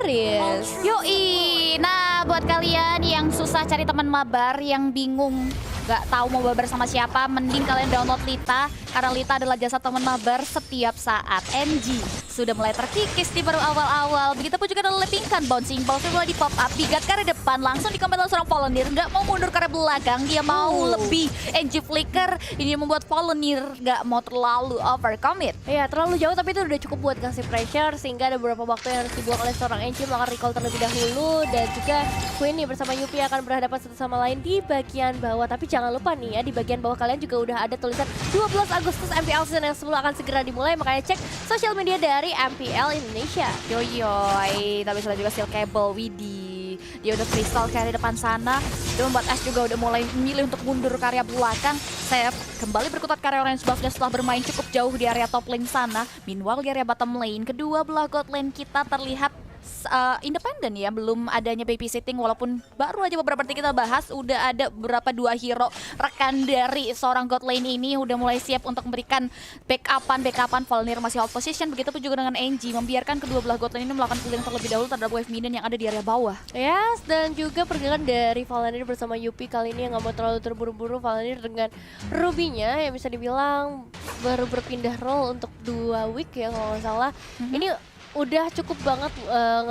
legendaris. Yoi, nah buat kalian yang susah cari teman mabar, yang bingung gak tahu mau mabar sama siapa, mending kalian download Lita. Karena Lita adalah jasa teman mabar setiap saat. NG sudah mulai terkikis di baru awal-awal. Begitupun juga ada Lepingkan, Bouncing Ball sudah mulai di pop up. Bigat ke arah depan, langsung dikomen oleh seorang Volunteer. Gak mau mundur ke arah belakang, dia mau lebih. NG Flicker, ini membuat Volunteer gak mau terlalu overcommit. Ya terlalu jauh tapi itu udah cukup buat kasih pressure. Sehingga ada beberapa waktu yang harus dibuang oleh seorang NG melakukan recall terlebih dahulu. Dan juga Queenie bersama Yupi akan berhadapan satu sama lain di bagian bawah. Tapi jangan lupa nih ya, di bagian bawah kalian juga udah ada tulisan 12 Agustus MPL season yang 10 akan segera dimulai. Makanya cek sosial media dari MPL Indonesia. Yoyoy, tapi sudah juga Steel Cable, Widi. Dia udah freestyle ke area depan sana. Dia membuat Ash juga udah mulai memilih untuk mundur ke area belakang. Seth kembali berkutat ke area orange buffnya setelah bermain cukup jauh di area top lane sana. Meanwhile di area bottom lane, kedua belah god lane kita terlihat independen ya, belum adanya babysitting. Walaupun baru aja beberapa detik kita bahas, udah ada beberapa dua hero rekan dari seorang god lane ini udah mulai siap untuk memberikan backupan. Volunteer masih hold position, begitupun juga dengan NG membiarkan kedua belah god lane ini melakukan clearing terlebih dahulu terhadap wave minion yang ada di area bawah. Yes, dan juga pergerakan dari Volunteer bersama Yupi kali ini yang gak mau terlalu terburu-buru. Volunteer dengan Ruby-nya yang bisa dibilang baru berpindah role untuk 2 week ya kalau nggak salah. Ini udah cukup banget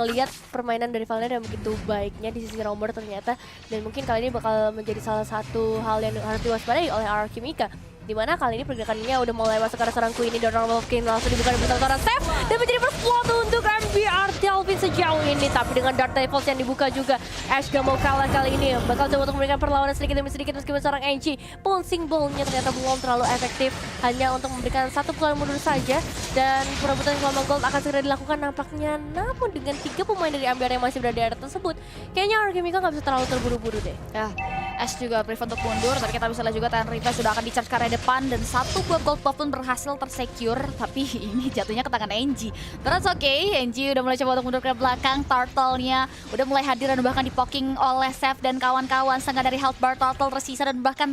ngelihat permainan dari Volunteer yang begitu baiknya di sisi Romer ternyata. Dan mungkin kali ini bakal menjadi salah satu hal yang harus diwaspadai oleh Alchemika. Dimana kali ini pergerakannya udah mulai masuk ke arah seorang Queenie dan Normal King langsung dibuka bersama seorang Seth dan menjadi first blood untuk MBR Delvin sejauh ini. Tapi dengan Dark Devils yang dibuka juga, Ash gak mau kalah kali ini, bakal coba untuk memberikan perlawanan sedikit demi sedikit meskipun seorang NG bouncing ball-nya ternyata belum terlalu efektif, hanya untuk memberikan satu pukulan mundur saja. Dan perebutan selama gold akan segera dilakukan nampaknya, namun dengan 3 pemain dari MBR yang masih berada di area tersebut, kayaknya Alchemika gak bisa terlalu terburu-buru deh. Ya, Ash juga prefer untuk mundur, tapi kita bisa lihat juga Titan Riva sudah akan di-charge ke area depan dan satu buah gold buff pun berhasil tersecure, tapi ini jatuhnya ke tangan NG. Terus oke, NG udah mulai coba untuk mundur ke belakang, Turtle-nya udah mulai hadir dan bahkan dipoking oleh Seth dan kawan-kawan. Setengah dari health bar Turtle tersisa dan bahkan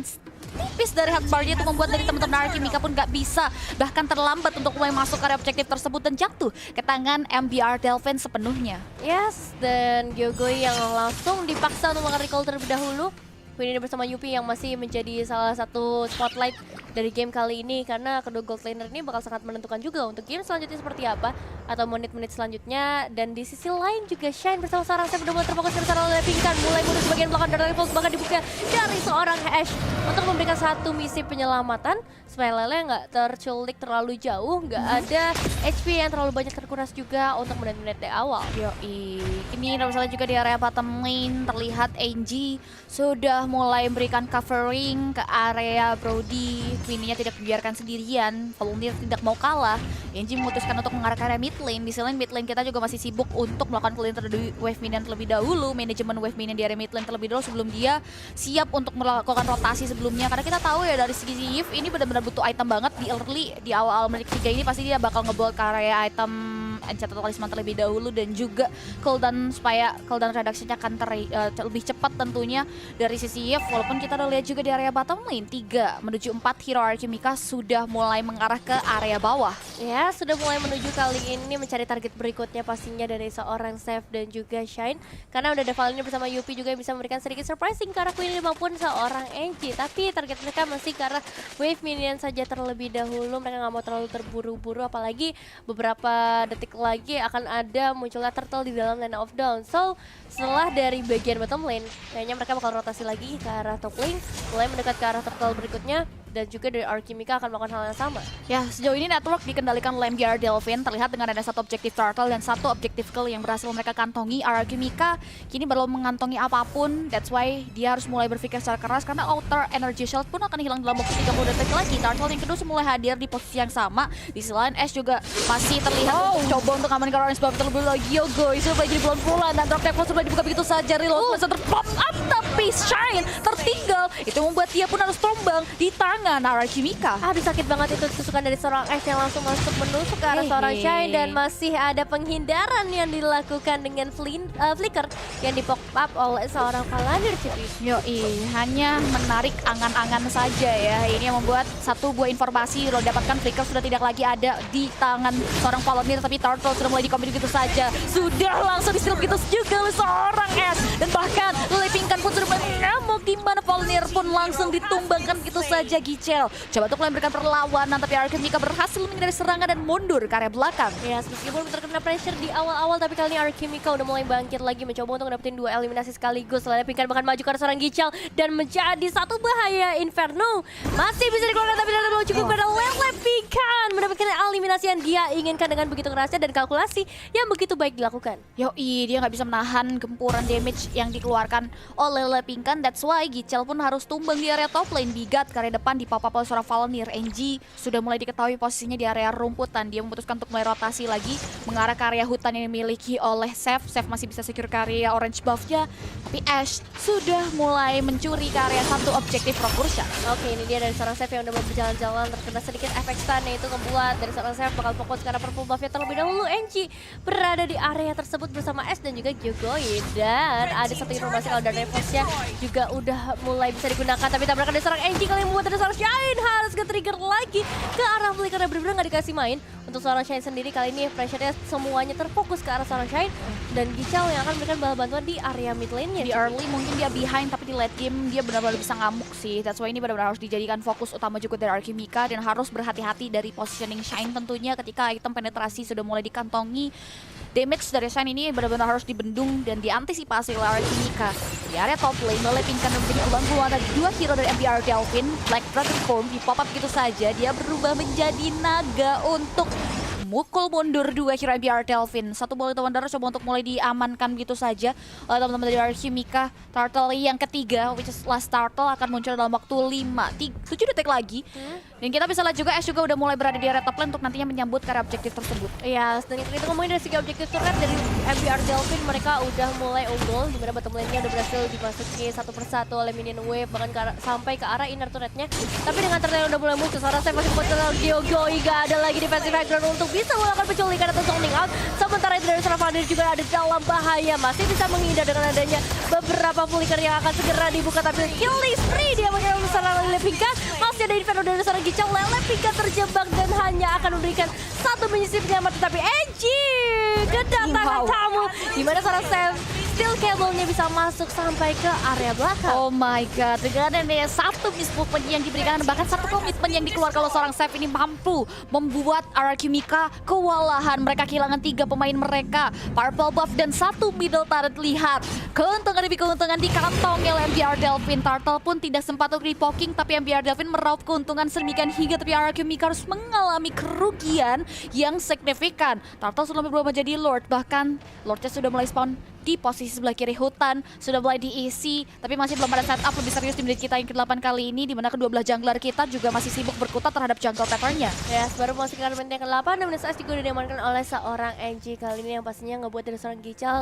tipis dari health bar-nya itu membuat dari teman-teman Alchemika pun gak bisa, bahkan terlambat untuk mulai masuk ke area objektif tersebut dan jatuh ke tangan MBR Delvin sepenuhnya. Yes, dan Gyogoi yang langsung dipaksa untuk melakukan recall terlebih dahulu. Queenie bersama Yupi yang masih menjadi salah satu spotlight dari game kali ini, karena kedua gold laner ini bakal sangat menentukan juga untuk game selanjutnya seperti apa atau menit-menit selanjutnya. Dan di sisi lain juga Shine bersama Sarang saya udah mulai terfokus ke sana oleh Lepingkan, mulai mundur ke bagian belakang dari Rivals, bahkan dibuka dari seorang Ash untuk memberikan satu misi penyelamatan supaya Lele nggak terculik terlalu jauh, nggak ada HP yang terlalu banyak terkuras juga untuk menit-menit di awal. Yoi, ini misalnya juga di area bottom lane terlihat NG sudah mulai memberikan covering ke area Brody. Queenie-nya tidak dibiarkan sendirian, Volunteer tidak mau kalah. NG memutuskan untuk mengarah ke area mid lane. Di sisi lain mid lane kita juga masih sibuk untuk melakukan clean terhadap wave minion terlebih dahulu, manajemen wave minion di area mid lane terlebih dahulu sebelum dia siap untuk melakukan rotasi sebelumnya. Karena kita tahu ya dari segi Yves ini benar-benar butuh item banget di early, di awal-awal menit 3 ini pasti dia bakal ngebawa ke area item Enchanted Talisman terlebih dahulu dan juga cooldown supaya cooldown reduction-nya akan lebih cepat tentunya dari sisi Yves. Walaupun kita udah lihat juga di area bottom lane 3 menuju 4 hero Alchemika sudah mulai mengarah ke area bawah. Ya, sudah mulai menuju kali ini mencari target berikutnya pastinya dari seorang Seth dan juga Shine. Karena udah ada Valentine bersama Yupi juga yang bisa memberikan sedikit surprising ke arah Queenie maupun seorang NG. Tapi target mereka masih ke arah wave minion saja terlebih dahulu. Mereka nggak mau terlalu terburu-buru, apalagi beberapa detik lagi akan ada munculnya Turtle di dalam lane of down. So, setelah dari bagian bottom lane, kayaknya mereka bakal rotasi lagi ke arah top lane, mulai mendekat ke arah Turtle berikutnya. Dan juga dari Alchemika akan melakukan hal yang sama. Ya, sejauh ini network dikendalikan oleh MBR Delvin, terlihat dengan ada satu objektif Turtle dan satu objektif kill yang berhasil mereka kantongi. Alchemika kini belum mengantongi apapun, that's why dia harus mulai berpikir secara keras karena outer energy shield pun akan hilang dalam waktu 30 detik lagi. Turtle yang kedua mulai hadir di posisi yang sama. Di sisi lain Ash juga masih terlihat coba untuk amankan orange buff terlebih lagi. Yogoy sudah jadi bulan-bulan dan drop table sudah dibuka begitu saja. Reload masih terpop up tapi Shine tertinggal. Itu membuat dia pun harus tombang di tangan serangan Archimika. Aduh sakit banget itu tusukan dari seorang Ash yang langsung masuk menusuk ke arah seorang Shine. Dan masih ada penghindaran yang dilakukan dengan flicker yang di pop up oleh seorang Palantir Cipi. Yoi, hanya menarik angan-angan saja ya. Ini yang membuat satu buah informasi lo dapatkan, flicker sudah tidak lagi ada di tangan seorang Palantir, tapi Turtle sudah mulai dikombin begitu saja. Sudah langsung di begitu juga oleh seorang Ash. Dan bahkan Lepingkan pun sudah mengamuk, di mana Palantir pun langsung ditumbangkan begitu saja Gichel. Coba untuk memberikan perlawanan, tapi Archimika berhasil menghindari serangan dan mundur ke area belakang. Ya, meskipun terkena pressure di awal-awal, tapi kali ini Archimika udah mulai bangkit lagi, mencoba untuk dapetin 2 eliminasi sekaligus. Lepingkan bahkan maju ke arah seorang Gichel dan menjadi satu bahaya Inferno. Masih bisa dikeluarkan, tapi tidak terlalu cukup karena Lepingkan mendapatkan eliminasi yang dia inginkan dengan begitu kerasnya dan kalkulasi yang begitu baik dilakukan. Yoi, dia nggak bisa menahan gempuran damage yang dikeluarkan oleh Lepingkan. That's why Gichel pun harus tumbang di area top lane. Bigat ke area depan di pop up oleh seorang Valnir. NG sudah mulai diketahui posisinya di area rumputan. Dia memutuskan untuk mulai rotasi lagi mengarah ke area hutan yang dimiliki oleh Seth. Seth masih bisa secure ke area orange buff-nya, tapi Ash sudah mulai mencuri ke area satu objektif Rokursha. Oke, ini dia dari seorang Seth yang udah mau berjalan-jalan, terkena sedikit efek stun, yaitu membuat dari seorang Seth bakal fokus ke arah purple buff-nya terlebih dahulu. NG berada di area tersebut bersama Ash dan juga Jogoi. Dan ada satu informasi kalau dari Force-nya juga udah mulai bisa digunakan, tapi tabrakan dari seorang NG kali yang membuat dari seorang Shine harus ke-trigger lagi ke arah flicker yang benar-benar nggak dikasih main. Untuk seorang Shine sendiri kali ini pressure-nya semuanya terfokus ke arah seorang Shine dan Gichel yang akan memberikan bala bantuan di area mid lane-nya. Di early mungkin dia behind, tapi di late game dia benar-benar bisa ngamuk sih. That's why ini benar-benar harus dijadikan fokus utama juga dari Archimika, dan harus berhati-hati dari positioning Shine tentunya ketika item penetrasi sudah mulai dikantongi. Damage dari Shine ini benar-benar harus dibendung dan diantisipasi oleh Archimika. Di area top lane, Lepingkan menjadi keluar dari 2 hero dari MBR Delphin. Black Dragon Form di pop up gitu saja, dia berubah menjadi naga untuk mukul mundur 2 hero MBR Delphin. Satu bola teman darah coba untuk mulai diamankan gitu saja oleh teman-teman dari Archimika. Turtle yang ketiga, which is last Turtle, akan muncul dalam waktu 7 detik lagi. Dan kita bisa lihat juga Ash juga udah mulai berada di area top lane untuk nantinya menyambut ke area objektif tersebut. Iya, dan itu ngomongin dari segi objektif tuh kan dari MBR Delphin mereka udah mulai unggul, dimana bottom lane-nya udah berhasil dimasuki satu persatu oleh minion wave, bahkan sampai ke arah inner turret-nya. Tapi dengan turret udah mulai muncul, seorang saya masih potensial Jogoi, gak ada lagi defensive background untuk bisa melakukan penculikan atau zoning out. Sementara itu dari seorang Valnir juga ada dalam bahaya, masih bisa menghindar dengan adanya beberapa flicker yang akan segera dibuka, tapi killing spree dia mengenai seorang Lepingkan. Masih ada Inferno dari seorang Gichel, Lepingkan terjebak dan hanya akan memberikan satu menyisip penyelamat, tetapi NG kedatangan tamu di mana seorang Sam steel cable-nya bisa masuk sampai ke area belakang. Oh my god, dengan adanya satu mismovement yang diberikan, bahkan satu komitmen yang dikeluarkan oleh seorang Seth ini mampu membuat Archimika kewalahan. Mereka kehilangan 3 pemain mereka, purple buff dan 1 middle turret. Lihat, keuntungan demi keuntungan di kantong oleh MBR Delphin. Turtle pun tidak sempat untuk repoking, tapi MBR Delphin meraup keuntungan sedemikian hingga tapi Archimika harus mengalami kerugian yang signifikan. Turtle sudah berubah menjadi Lord, bahkan Lordnya sudah mulai spawn di posisi sebelah kiri hutan, sudah mulai diisi, tapi masih belum ada setup lebih serius di menit kita yang ke-8 kali ini, di mana kedua belah jungler kita juga masih sibuk berkutat terhadap jungle pattern-nya. Ya, baru masuk ke menit yang ke-8, dan menit juga udah diamankan oleh seorang NG kali ini yang pastinya ngebuat dari seorang Gichel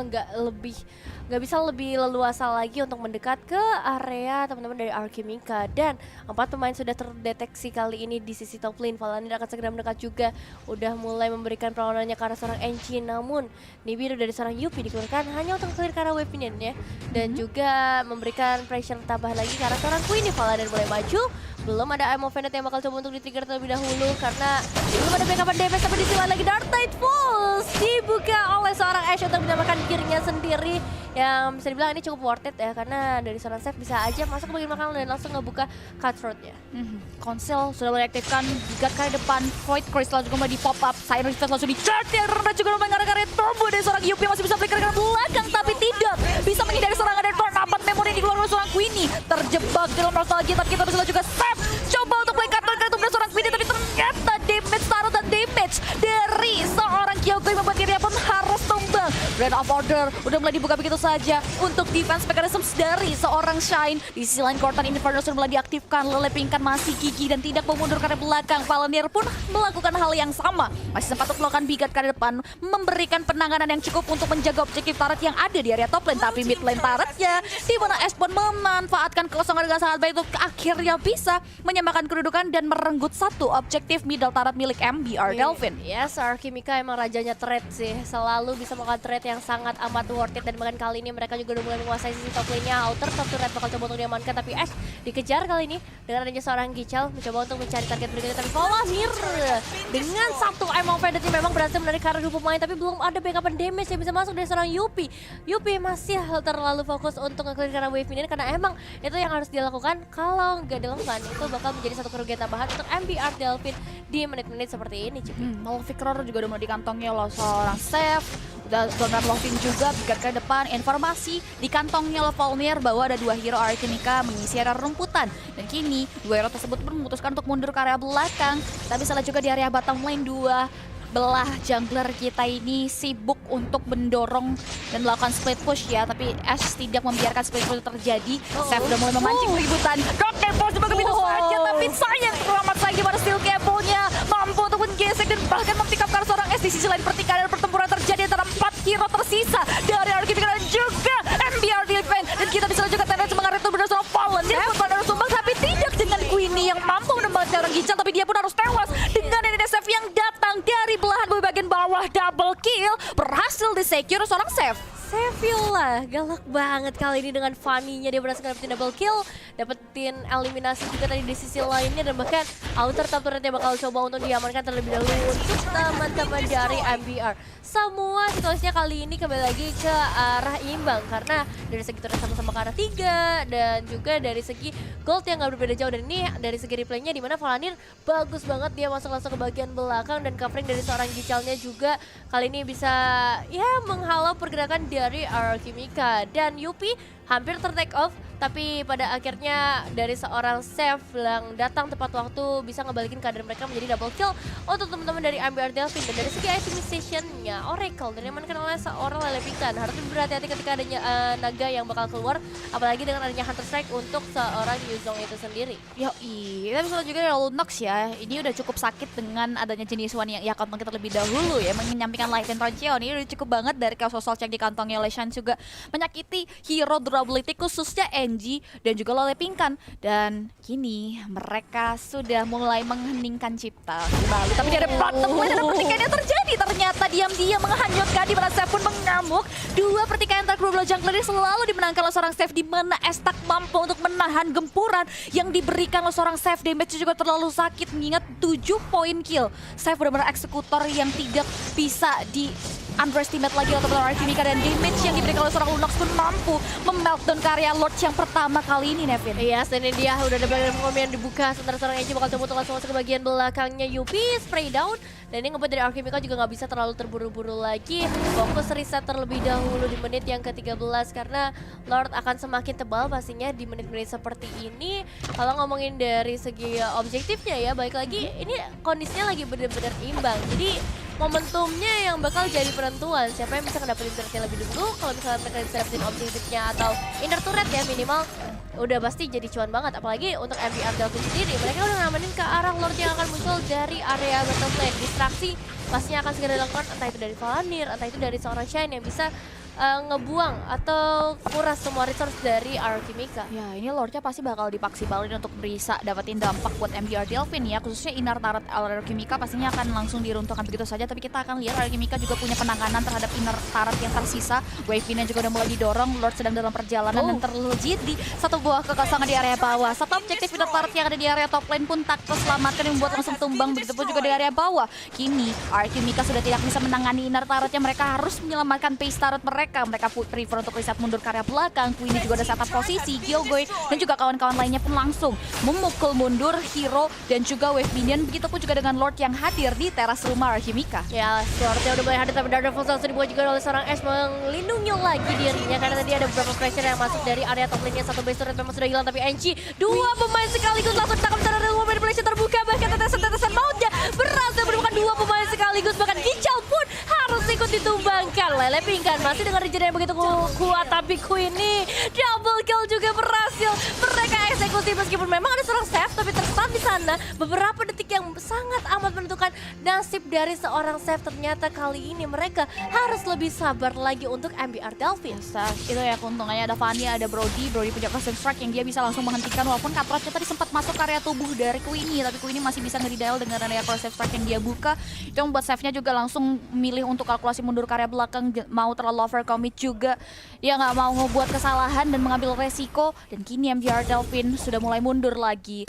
nggak bisa lebih leluasa lagi untuk mendekat ke area teman-teman dari Archimika. Dan 4 pemain sudah terdeteksi kali ini di sisi top lane. Valnir akan segera mendekat juga, udah mulai memberikan perlawanannya ke arah seorang NG, namun Nibiru dari seorang Yupi dikeluarkan hanya untuk clear ke arah wave minion-nya, dan juga memberikan pressure tambah lagi ke arah seorang Queen. Valnir mulai maju, belum ada Emo Venet yang bakal coba untuk di-trigger terlebih dahulu karena belum ada backup damage, tapi di sisi lagi Dark Tide Pulse dibuka oleh seorang Ash untuk menyamakan gear-nya sendiri, yang bisa dibilang ini cukup worth it ya, karena dari seorang Seth bisa aja masuk ke bagian makanan dan langsung ngebuka cutthroat-nya. Konsel sudah mulai aktifkan, Giga ke depan, Void Crystal juga mulai di pop up, Siren Resistance langsung di-charge, yang rendah juga lumayan karena turbo dari seorang Yupi masih bisa flicker ke belakang, tapi tidak bisa menghindari serangan dari Thorn. Apa memori yang dikeluarkan oleh seorang Queenie, terjebak dalam nostalgia, tapi kita bisa lihat juga Seth coba untuk play cutthroat dari seorang Queenie, tapi ternyata damage taruh dan damage dari seorang Kyogoi membuat dirinya pun harus tumbang. Grand of Order udah mulai dibuka begitu saja untuk defense mechanism dari seorang Shine. Di sisi lain Cortan Inferno sudah mulai diaktifkan, Lele Pingkan masih gigi dan tidak memundur ke belakang. Palantir pun melakukan hal yang sama. Masih sempat untuk melakukan bigat ke depan, memberikan penanganan yang cukup untuk menjaga objektif turret yang ada di area top lane. Tapi mid lane turretnya, di mana Espon memanfaatkan kekosongan dengan sangat baik untuk akhirnya bisa menyamakan kedudukan dan merenggut satu objektif middle turret milik MBR Delvin. Yes, Alchemica emang rajanya trade sih. Selalu bisa melakukan trade yang sangat amat worth it. Dan bahkan kali ini mereka juga udah mulai menguasai sisi top lane-nya. Outer top turret bakal coba untuk diamankan. Tapi Ash dikejar kali ini dengan adanya seorang Gichal. Mencoba untuk mencari target berikutnya. Tapi Falamir dengan satu Among Vendor memang berhasil menarik karir dua pemain. Tapi belum ada backup damage yang bisa masuk dari seorang Yupi. Yupi masih terlalu fokus untuk nge-clear karena wave minion. Karena emang itu yang harus dilakukan. Kalau nggak dilakukan itu bakal menjadi satu kerugian tambahan untuk MBR Delvin di menit-menit seperti ini. Malefic Roar juga udah mulai dikantongi oleh seorang Seth. Udah Donald Lovin juga bigar ke depan. Informasi di kantongnya oleh Volnir bahwa ada dua hero Alchemica mengisi area rumputan. Dan kini dua hero tersebut pun memutuskan untuk mundur ke area belakang. Tapi salah juga di area bottom lane dua belah jungler kita ini sibuk untuk mendorong dan melakukan split push ya. Tapi Ash tidak membiarkan split push terjadi. Seth udah mulai memancing keributan. Rocket Force juga begitu saja. Tapi sayang terlambat lagi pada Steel Cable-nya. Mampu untuk menggesek dan bahkan mempick up seorang Ash. Di sisi lain pertikaian dan pertempuran terjadi antara 4 hero tersisa dari Alchemica dan juga MBR Defense. Dan kita bisa juga tanda semangat itu benar seorang Fallen. Dia pun pada sumbang tapi tidak dengan Queenie yang mampu menembak seorang Gichal. Tapi dia pun harus tewas dengan NDSF yang datang dari belahan bagian bawah. Double kill berhasil di-secure seorang Seth. Sevilla galak banget kali ini dengan Fanny-nya. Dia berhasil dapetin double kill, dapetin eliminasi juga tadi di sisi lainnya. Dan bahkan outer top turretnya bakal coba untuk diamankan terlebih dahulu untuk teman-teman dari MBR. Semua situasinya kali ini kembali lagi ke arah imbang. Karena dari segi turret sama-sama ke arah 3. Dan juga dari segi gold yang gak berbeda jauh. Dan ini dari segi replaynya dimana Valanir bagus banget. Dia masuk langsung ke bagian belakang. Dan covering dari seorang Gichalnya juga kali ini bisa ya menghalau pergerakan dari Alchemica. Dan Yupi hampir ter-take off, tapi pada akhirnya dari seorang Seth yang datang tepat waktu bisa ngebalikin keadaan mereka menjadi double kill untuk teman-teman dari MBR Delvin. Dan dari segi itemization-nya Oracle dan diamankan oleh seorang Lele Pingkan. Harus berhati-hati ketika adanya naga yang bakal keluar, apalagi dengan adanya Hunter Strike untuk seorang Yuzong itu sendiri. Yoi, kita bisa juga dari Lunox ya. Ini udah cukup sakit dengan adanya jenis one yang ia kantong kita lebih dahulu ya, menyampingkan Light and Roncheon. Ini udah cukup banget dari Chaos Social Check di kantongnya oleh Shan juga menyakiti hero durability khususnya NG dan juga Lele Pingkan. Dan kini mereka sudah mulai mengheningkan cipta kembali. Tapi dari bottom lane ada pertikaian yang terjadi. Ternyata diam-diam menghanyutkan di mana Seth pun mengamuk. Dua pertikaian antar kedua belah jungler ini selalu dimenangkan oleh seorang Seth, di mana Estak mampu untuk menahan gempuran yang diberikan oleh seorang Seth. Damage juga terlalu sakit mengingat 7 poin kill. Seth benar-benar eksekutor yang tidak bisa di underestimate lagi oleh teman-teman Alchemica. Dan damage yang diberikan oleh seorang Lunox pun mampu memeltdown karya Lord yang pertama kali ini, Nevin. Iya, yes, ini dia udah ada bagian yang dibuka. Sementara seorang Enji bakal coba untuk langsung masuk ke bagian belakangnya. Yupi spray down. Dan ini ngebuat dari Alchemica juga nggak bisa terlalu terburu-buru lagi. Fokus reset terlebih dahulu di menit yang ke-13. Karena Lord akan semakin tebal pastinya di menit-menit seperti ini. Kalau ngomongin dari segi objektifnya ya, baik lagi ini kondisinya lagi bener-bener imbang. Jadi momentumnya yang bakal jadi penentuan siapa yang bisa ngedapetin turretnya lebih dulu. Kalau misalnya mereka bisa dapetin objektifnya atau inner turret ya minimal, udah pasti jadi cuan banget. Apalagi untuk MBR Delvin sendiri, mereka udah ngamanin ke arah Lord yang akan muncul dari area bottom lane. Distraksi pastinya akan segera dilakukan, entah itu dari Valanir, entah itu dari seorang Shine yang bisa ngebuang atau kuras semua resource dari Alchemica. Ya, ini Lordnya pasti bakal dimaksimalin untuk bisa dapetin dampak buat MBR Delvin ya, khususnya inner turret Alchemica pastinya akan langsung diruntuhkan begitu saja. Tapi kita akan lihat Alchemica juga punya penanganan terhadap inner turret yang tersisa. Wave-nya juga udah mulai didorong, Lord sedang dalam perjalanan dan terlejit di satu buah kekosongan di area bawah. Satu objektif inner turret yang ada di area top lane pun tak terselamatkan, yang membuat langsung tumbang. Begitu pun juga di area bawah. Kini Alchemica sudah tidak bisa menangani inner turretnya, mereka harus menyelamatkan base turret mereka. Mereka prefer untuk reset mundur ke area belakang. Queenie juga udah setup posisi, Gilgoy dan juga kawan-kawan lainnya pun langsung memukul mundur hero dan juga wave minion. Begitupun juga dengan Lord yang hadir di teras rumah Alchemica. Ya, Lordnya udah mulai hadir, tapi Dark Force langsung dibuat juga oleh seorang Ash melindungi lagi dirinya. Karena tadi ada beberapa pressure yang masuk dari area top lane-nya. Satu base turret memang sudah hilang, tapi NG dua pemain sekaligus langsung ditangkap secara real manipulation terbuka. Bahkan tetesan-tetesan mautnya berhasil menemukan dua pemain sekaligus. Bahkan Gichal pun harus ikut ditumbangkan. Lele Pingkan masih dengan regen yang begitu kuat, tapi Queenie double kill juga berhasil mereka eksekusi meskipun memang ada seorang Seth, tapi terstun di sana beberapa detik yang sangat amat menentukan nasib dari seorang Seth. Ternyata kali ini mereka harus lebih sabar lagi untuk MBR Delphine. Itu ya keuntungannya ada Vania, ada Brody punya Custom Strike yang dia bisa langsung menghentikan walaupun Cutthroatnya tadi sempat masuk ke area tubuh dari Queenie, tapi Queenie masih bisa nge-dial dengan area Custom Strike yang dia buka. Itu membuat Seth-nya juga langsung milih untuk kalkulasi mundur ke area belakang, mau terlalu overcommit juga. Dia nggak mau ngebuat kesalahan dan mengambil resiko, dan kini MBR Delphine sudah mulai mundur lagi.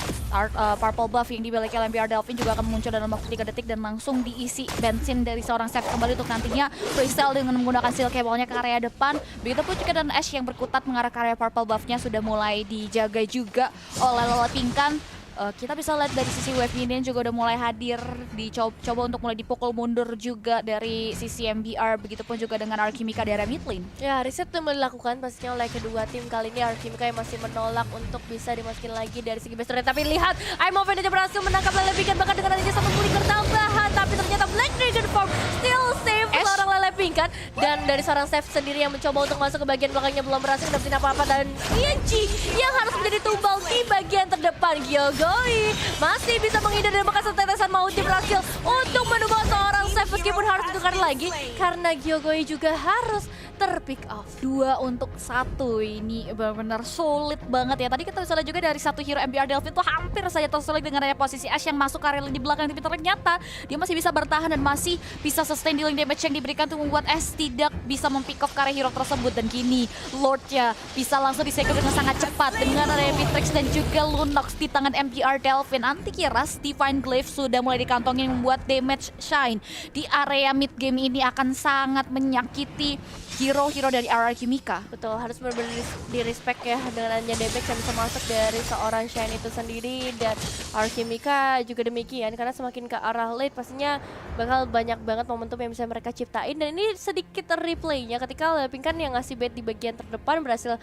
Purple buff yang dimiliki oleh MBR Delphine juga akan muncul dalam waktu 3 detik dan langsung diisi bensin dari seorang Seth kembali untuk nantinya freestyle dengan menggunakan steel cable-nya ke area depan. Begitupun juga dan Ash yang berkutat mengarah ke area purple buff-nya sudah mulai dijaga juga oleh Lele Pingkan. Kita bisa lihat dari sisi wave minion juga udah mulai hadir, dicoba untuk mulai dipukul mundur juga dari sisi MBR, begitupun juga dengan Alchemica di area mid lane. Ya, riset yang dilakukan pastinya oleh kedua tim. Kali ini Alchemica yang masih menolak untuk bisa dimasukin lagi dari segi best rate. Tapi lihat, Imoven aja berhasil menangkap Lele Pingkan bahkan dengan adanya satu flicker tambahan. Tapi ternyata Black Dragon Form still save seorang Lele Pingkan. Dan dari seorang Seth sendiri yang mencoba untuk masuk ke bagian belakangnya belum berhasil dapetin apa-apa. Dan Ianji yang harus menjadi tumbal di bagian terdepan. Gyogoi masih bisa menghindar dan bekas tetesan Mauti berhasil untuk menubah seorang Seth meskipun harus ditukar lagi karena Gyogoi juga harus terpick off. 2 untuk 1 ini benar-benar sulit banget ya. Tadi kita bisa lihat juga dari satu hero MBR Delphine tuh hampir saja tersulit dengan area posisi Ash yang masuk ke area lini belakang, tapi ternyata dia masih bisa bertahan dan masih bisa sustain dealing damage yang diberikan untuk membuat Ash tidak bisa mempick off ke area hero tersebut. Dan kini Lordnya bisa langsung disegel dengan sangat cepat dengan area Matrix dan juga Lunox di tangan MBR Delphine. Antikiras Divine Glaive sudah mulai dikantongin membuat damage shine di area mid game ini akan sangat menyakiti hero-hero dari Alchemica. Betul, harus benar-benar di respect ya dengan adanya damage yang bisa masuk dari seorang Shine itu sendiri. Dan Alchemica juga demikian, karena semakin ke arah late pastinya bakal banyak banget momentum yang bisa mereka ciptain. Dan ini sedikit replaynya ketika Lele Pingkan yang ngasih bait di bagian terdepan berhasil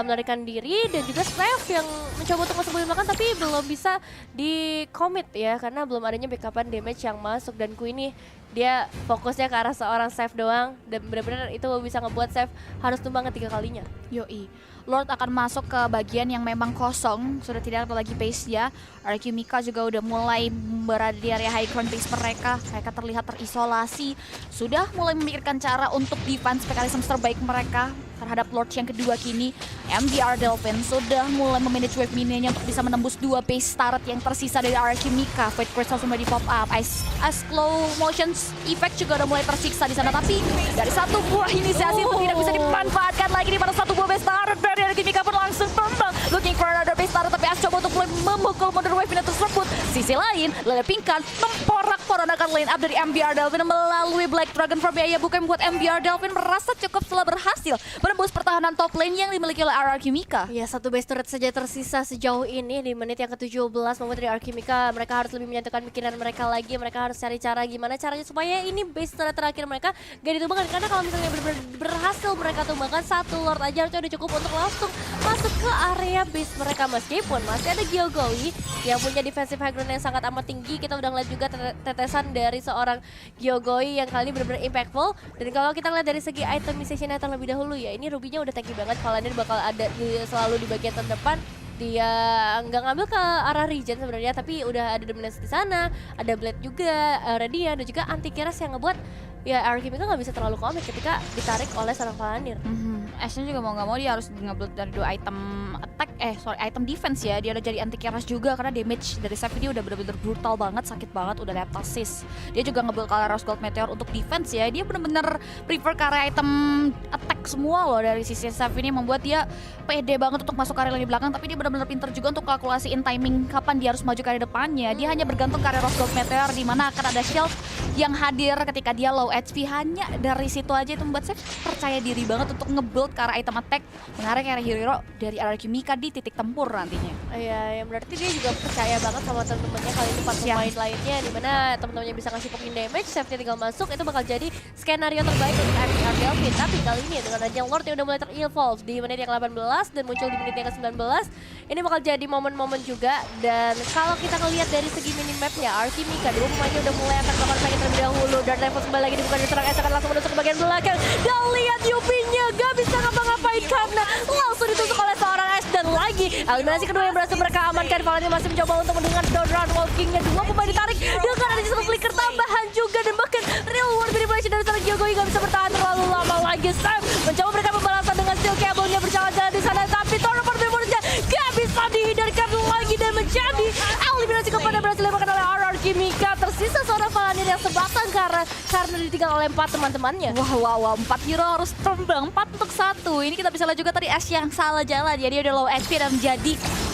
melarikan diri, dan juga Steph yang mencoba untuk masuk bagian belakang tapi belum bisa di commit ya karena belum adanya backupan damage yang masuk. Dan Queenie dia fokusnya ke arah seorang Seth doang, dan benar-benar itu bisa ngebuat Seth harus tumbang ketiga kalinya. Yoi, Lord akan masuk ke bagian yang memang kosong, sudah tidak ada lagi pace ya. Alchemica juga udah mulai berada di area high ground base mereka terlihat terisolasi, sudah mulai memikirkan cara untuk defense mekanisme terbaik mereka terhadap Lord yang kedua. Kini MBR Delphine sudah mulai memanage wave minionnya untuk bisa menembus 2 base turret yang tersisa dari Alchemica. Fate Crystal sudah di pop up, Ice slow motion effect juga udah mulai tersiksa di sana, tapi dari satu buah inisiasi itu tidak bisa dimanfaatkan lagi, di mana satu buah base turret dari Alchemica pun langsung tumbang. Looking for another base turret, tapi As coba untuk mulai memukul modern wave minute tersebut. Sisi lain, Lele Pingkan memporak-porandakan line up dari MBR Delphine melalui Black Dragon for biaya bukan membuat MBR Delphine merasa cukup setelah berhasil menembus pertahanan top lane yang dimiliki oleh Alchemica. Ya, satu base turret saja tersisa sejauh ini di menit yang ke-17 membuat dari Alchemica mereka harus lebih menyatukan pikiran mereka lagi. Mereka harus cari cara gimana caranya supaya ini base turret terakhir mereka gak ditumbangkan, karena kalau misalnya berhasil mereka tumbangkan satu Lord aja harusnya udah cukup untuk langsung masuk ke area base mereka. Meskipun masih ada Gyogoi yang punya defensive high ground yang sangat amat tinggi. Kita udah ngeliat juga tetesan dari seorang Gyogoi yang kali ini benar-benar impactful. Dan kalau kita lihat dari segi itemization-nya terlebih dahulu ya, ini Ruby-nya udah tanky banget. Valandir bakal ada selalu di bagian terdepan. Dia nggak ngambil ke arah regen sebenarnya, tapi udah ada dominance di sana, ada Blade juga, Radiant, dan juga Antikiras yang ngebuat ya Alchemica nggak bisa terlalu komit ketika ditarik oleh seorang Valandir. Ashnya juga mau nggak mau dia harus nge-build dari 2 item attack, item defense ya. Dia udah jadi anti-keras juga karena damage dari Seth ini udah bener-bener brutal banget, sakit banget, udah Leptasis. Dia juga nge-build Rose Gold Meteor untuk defense ya. Dia bener-bener prefer ke area item attack semua loh dari sisi Seth ini, membuat dia pede banget untuk masuk ke area lini belakang. Tapi dia bener-bener pinter juga untuk kalkulasiin timing kapan dia harus maju ke area depannya. Dia hanya bergantung ke area Rose Gold Meteor, di mana akan ada shield yang hadir ketika dia low HP. Hanya dari situ aja itu membuat Seth percaya diri banget untuk nge-build ke arah item attack, mengarah ke arah hero dari Alchemica di titik tempur nantinya. Iya, yang berarti dia juga percaya banget sama temen-temennya kali ini 4 pemain lainnya, dimana temen-temennya bisa ngasih poking damage, Seth tinggal masuk, itu bakal jadi skenario terbaik untuk MBR Delphine. Tapi kali ini dengan adanya Lord yang udah mulai ter-evolve di menit yang 18 dan muncul di menit yang ke-19, ini bakal jadi momen-momen juga. Dan kalau kita ngelihat dari segi minimapnya, Alchemica 2 pemainnya udah mulai akan melakukan sakit terlebih dahulu. Dan level kembali lagi dibuka dari serang S akan langsung menusuk ke bagian belakang. Dan lihat Yupi-nya gak bisa ngapa-ngapain karena langsung ditusuk oleh seorang S. Dan lagi eliminasi kedua yang berhasil mereka amankan. Valentine masih mencoba untuk mendengar down walking-nya. Dua pemain ditarik dengan ada satu flicker tambahan juga. Dan bahkan real world manipulation dari seorang Gyokoi gak bisa bertahan terlalu lama lagi. Sam mencoba mereka pembalasan dengan steel cable-nya berjalan-jalan di sana. Tapi Tornado Memories-nya gak bisa dihindarkan lagi dan menjadi eliminasi kepada berhasil dilakukan oleh RR Kimika. Tersisa seorang Valentine yang sebatang karena ditinggal oleh 4 teman-temannya. Wow, 4 hero harus tumbang 4 untuk 1. Ini kita bisa lihat juga tadi Ash yang salah jalan. Jadi udah low HP dan menjadi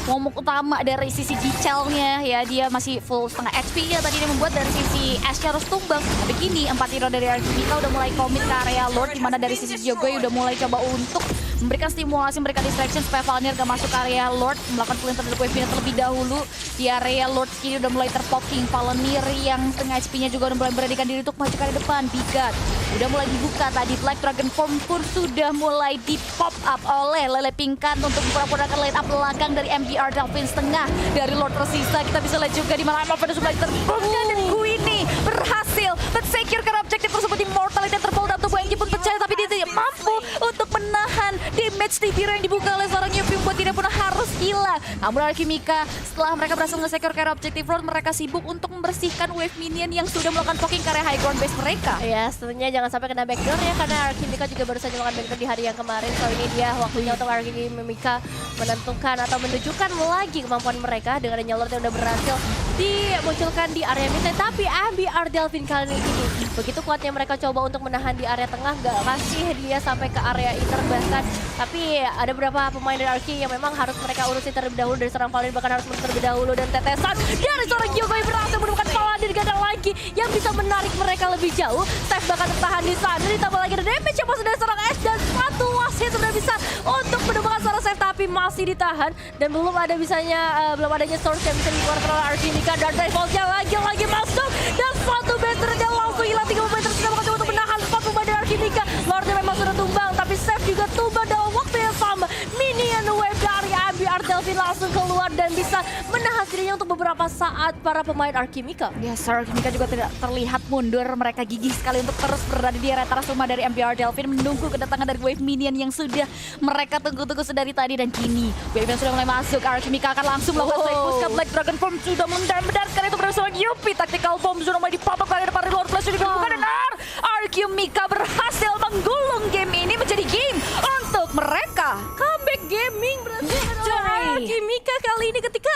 momok utama dari sisi Gicelnya ya. Dia masih full setengah HP ya. Tadi dia membuat dari sisi Ash harus tumbang. Tapi kini 4 hero dari RR Kimika udah mulai komit ke area Lord. Dimana dari sisi Gyokoi udah mulai coba untuk memberikan stimulasi, memberikan distraction supaya Valnir gak masuk ke area Lord, melakukan pelintir dari wave terlebih dahulu. Di area Lord kini udah mulai terpoking. Valnir yang setengah HP-nya juga udah mulai beranikan diri untuk maju ke area depan. Bigat udah mulai dibuka tadi. Black Dragon Form pun sudah mulai di pop up oleh Lele Pingkan untuk mempura-purakan line up belakang dari MDR Delphine setengah dari Lord tersisa. Kita bisa lihat juga di mana Emma sudah mulai terbuka dan Queenie berhasil men-secure karena objektif tersebut. Immortality terpol dan tubuh Angie pun percaya, tapi dia tidak mampu untuk menahan damage di biru yang dibuka oleh seorang Yupi membuat tidak pun harus hilang. Namun RR Kimika setelah mereka berhasil nge-secure karena objektif Lord, mereka sibuk untuk membersihkan wave minion yang sudah melakukan poking ke area high ground base mereka. Ya, tentunya jangan sampai kena backdoor ya, karena RR Kimika juga baru saja melakukan backdoor di hari yang kemarin. So ini dia waktunya untuk RR Kimika menentukan atau menunjukkan lagi kemampuan mereka dengan adanya Lord yang udah berhasil dimunculkan di area mid. Tapi MBR Delphine kali ini begitu kuatnya mereka coba untuk menahan di area tengah, gak kasih dia sampai ke area inner bahkan. Tapi ada beberapa pemain dari RK yang memang harus mereka urusin terlebih dahulu dari seorang Valentine, bahkan harus menang terlebih dahulu. Dan tetesan dari seorang Gyokoi berhasil menemukan Valentine ganda lagi yang bisa menarik mereka lebih jauh. Steph bahkan tertahan di sana, ditambah lagi ada damage yang masuk dari seorang S dan satu wasit sudah bisa untuk menemukan seorang Steph, tapi masih ditahan dan belum adanya source yang bisa dikeluarkan oleh RK Kimika. Dan Rivalsnya lagi masuk dan satu betternya langsung hilang. 3 pemain tersisa mencoba untuk menahan 4 pemain dari RK Kimika. Lordnya memang sudah tumbang, tapi Steph juga tumbang dalam waktu yang sama. Minion wave dari MBR Delphine langsung keluar dan bisa menahan dirinya untuk beberapa saat para pemain RK Kimika. Ya, RR Kimika juga tidak terlihat mundur. Mereka gigih sekali untuk terus berada di area teras rumah dari MBR Delphine, menunggu kedatangan dari wave minion yang sudah mereka tunggu-tunggu sedari tadi. Dan kini wave yang sudah mulai masuk. RR Kimika akan langsung melakukan side push ke Black Dragon Form, sudah mendarat-mendaratkan itu bersama Yupi. Tactical Bomb sudah mulai dipapok pada depan Lord Flash juga dibuka dan RR Kimika berhasil menggulung game ini menjadi game untuk mereka. Comeback gaming berarti RR Kimika kali ini ketika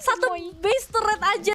satu base turret aja